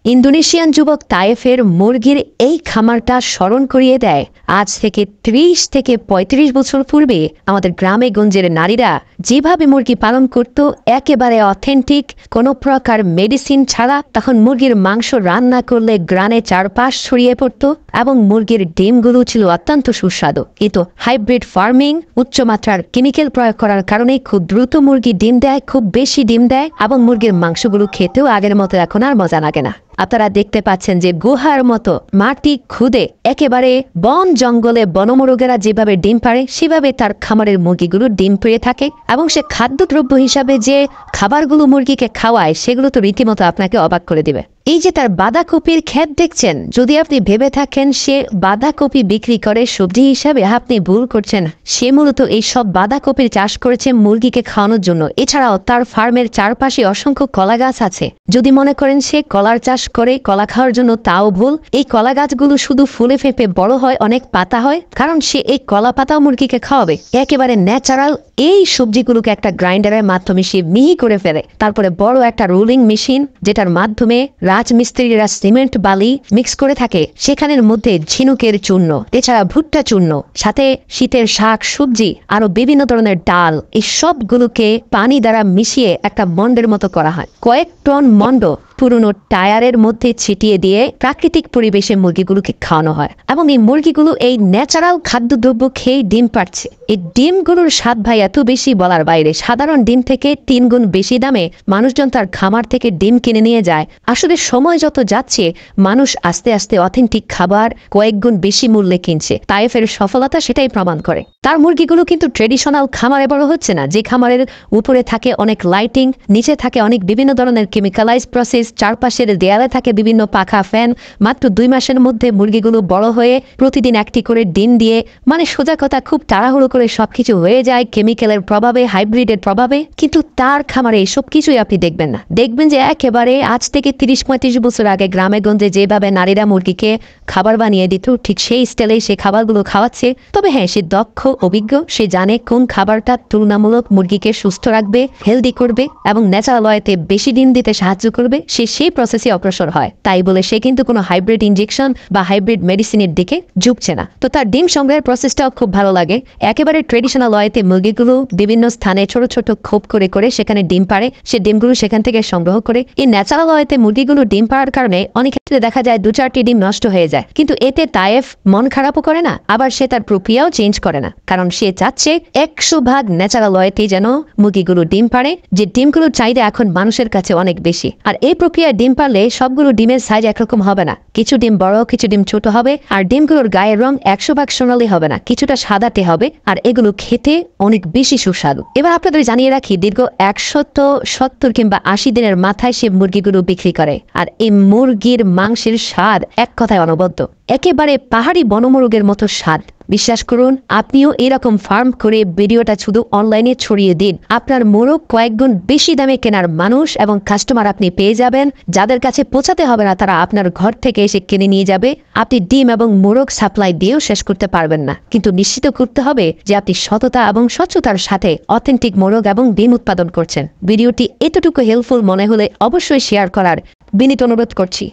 Indonesian যুবক তায়েফের মুরগির এই খামারটা স্মরণ করিয়ে দেয় আজ থেকে ৩০ থেকে ৩৫ বছর পূর্বে আমাদের গ্রামে গঞ্জের নারীরা যেভাবে মুরগি পালন করত, একেবারে অথেন্টিক, কোনো প্রকার মেডিসিন ছাড়া। তখন মুরগির মাংস রান্না করলে গ্রানে চারপাশ ছড়িয়ে পড়ত এবং মুরগির ডিমগুলো ছিল অত্যন্ত সুস্বাদু। কিন্তু হাইব্রিড ফার্মিং, উচ্চমাত্রার কেমিক্যাল প্রয়োগ করার কারণে খুব দ্রুত মুরগি ডিম দেয়, খুব বেশি ডিম দেয় এবং মুরগির মাংসগুলো খেতেও আগের মতো এখন আর মজা লাগে না। আপনারা দেখতে পাচ্ছেন যে গুহার মতো মাটি খুদে একেবারে বন জঙ্গলে বনমুরগেরা যেভাবে ডিম পাড়ে, সেভাবে তার খামারের মুরগিগুলো ডিম পেড়ে থাকে এবং সে খাদ্যদ্রব্য হিসাবে যে খাবারগুলো মুরগিকে খাওয়ায় সেগুলো তো রীতিমতো আপনাকে অবাক করে দিবে। এই যে তার বাঁধাকপির ক্ষেত দেখছেন, যদি আপনি ভেবে থাকেন সে বাঁধাকপি বিক্রি করে সবজি হিসাবে, আপনি ভুল করছেন। সে মূলত এই সব বাঁধাকপির চাষ করেছে মুরগিকে খাওয়ানোর জন্য। এছাড়াও তার ফার্মের চারপাশে অসংখ্য কলা গাছ আছে। যদি মনে করেন সে কলার চাষ করে কলা খাওয়ার জন্য, তাও ভুল। এই কলা গাছগুলো শুধু ফুলে ফেঁপে বড় হয়, অনেক পাতা হয়, কারণ সে এই কলা পাতাও মুরগিকে খাওয়াবে। একেবারে ন্যাচারাল এই সবজিগুলোকে একটা গ্রাইন্ডারের মাধ্যমে সে মিহি করে ফেলে। তারপরে বড় একটা রোলিং মেশিন, যেটার মাধ্যমে রাজমিস্ত্রিরা সিমেন্ট বালি মিক্স করে থাকে, সেখানের মধ্যে ঝিনুকের চূর্ণ, এছাড়া ভুট্টা চূর্ণ, সাথে শীতের শাক সবজি, আরো বিভিন্ন ধরনের ডাল, এই সবগুলোকে পানি দ্বারা মিশিয়ে একটা মন্ডের মতো করা হয়। কয়েক টন মন্ড পুরনো টায়ারের মধ্যে ছিটিয়ে দিয়ে প্রাকৃতিক পরিবেশে মুরগিগুলোকে খাওয়ানো হয় এবং এই মুরগিগুলো এই ন্যাচারাল খাদ্যদ্রব্য খেয়ে ডিম পাড়ছে। এই ডিমগুলোর স্বাদ ভাই এত বেশি বলার বাইরে। সাধারণ ডিম থেকে ৩ গুণ বেশি দামে মানুষজন তার খামার থেকে ডিম কিনে নিয়ে যায়। আসলে সময় যত যাচ্ছে মানুষ আস্তে আস্তে অথেন্টিক খাবার কয়েক গুণ বেশি মূল্যে কিনছে। তায়েফের সফলতা সেটাই প্রমাণ করে। তার মুরগিগুলো কিন্তু ট্রেডিশনাল খামারে বড় হচ্ছে না, যে খামারের উপরে থাকে অনেক লাইটিং, নিচে থাকে অনেক বিভিন্ন ধরনের কেমিক্যালাইজ প্রসেস, চারপাশের দেয়ালে থাকে বিভিন্ন পাখা ফ্যান। মাত্র 2 মাসের মধ্যে মুরগিগুলো বড় হয়ে প্রতিদিন একটি করে ডিম দিয়ে, মানে সোজা কথা খুব তাড়াহুড়ো করে সবকিছু হয়ে যায় কেমিক্যালের প্রভাবে, হাইব্রিডের প্রভাবে। কিন্তু তার খামারে এসব কিছুই আপনি দেখবেন না। দেখবেন যে একেবারে আজ থেকে ৩০-৩৫ বছর আগে গ্রামে গঞ্জে যেভাবে নারীরা মুরগিকে খাবার বানিয়ে দিত, ঠিক সেই স্টাইলে সে খাবারগুলো খাওয়াচ্ছে। তবে হ্যাঁ, সে দক্ষ, অভিজ্ঞ, সে জানে কোন খাবারটা তুলনামূলক মুরগিকে সুস্থ রাখবে, হেলদি করবে এবং ন্যাচারাল ওয়েতে বেশি ডিম দিতে সাহায্য করবে। সে সেই প্রসেসে অগ্রসর হয়। তাই বলে সে কিন্তু কোনো হাইব্রিড ইনজেকশন বা হাইব্রিড মেডিসিনের দিকে ঝুঁকছে না। তো তার ডিম সংগ্রহের প্রসেসটাও খুব ভালো লাগে। একেবারে ট্রেডিশনাল ওয়েতে মুরগিগুলো বিভিন্ন স্থানে ছোট ছোট খোপ করে করে সেখানে ডিম পাড়ে, সে ডিমগুলো সেখান থেকে সংগ্রহ করে। এই ন্যাচারাল ওয়েতে মুরগিগুলো ডিম পাড়ার কারণে অনেক ক্ষেত্রে দেখা যায় 2-4টি ডিম নষ্ট হয়ে যায়, কিন্তু এতে তায়েফ মন খারাপও করে না, আবার সে তার প্রক্রিয়াও চেঞ্জ করে না, কারণ সে চাচ্ছে 100% ন্যাচারাল ওয়েতে যেন মুরগিগুলো ডিম পাড়ে, যে ডিমগুলোর চাহিদা এখন মানুষের কাছে অনেক বেশি। আর এই প্রক্রিয়ায় ডিম পারলে সবগুলো ডিমের সাইজ একরকম হবে না, কিছু ডিম বড়, কিছু ডিম ছোট হবে। আর ডিমগুলোর গায়ের রং 100% সোনালী হবে না, কিছুটা সাদাটে হবে। আর এগুলো খেতে অনেক বেশি সুস্বাদু। এবার আপনাদের জানিয়ে রাখি, দীর্ঘ 170 কিংবা 80 দিনের মাথায় সে মুরগিগুলো বিক্রি করে। আর এই মুরগির মাংসের স্বাদ এক কথায় অনবদ্য, একেবারে পাহাড়ি বনমুরগের মতো স্বাদ। বিশ্বাস করুন, আপনিও এরকম ফার্ম করে ভিডিওটা শুধু অনলাইনে ছড়িয়ে দিন, আপনার মোরগ কয়েক গুণ বেশি দামে কেনার মানুষ এবং কাস্টমার আপনি পেয়ে যাবেন। যাদের কাছে পৌঁছাতে হবে না, তারা আপনার ঘর থেকে এসে কিনে নিয়ে যাবে। আপনি ডিম এবং মোরগ সাপ্লাই দিয়েও শেষ করতে পারবেন না, কিন্তু নিশ্চিত করতে হবে যে আপনি সততা এবং স্বচ্ছতার সাথে অথেন্টিক মোরগ এবং ডিম উৎপাদন করছেন। ভিডিওটি এতটুকু হেল্পফুল মনে হলে অবশ্যই শেয়ার করার বিনীত অনুরোধ করছি।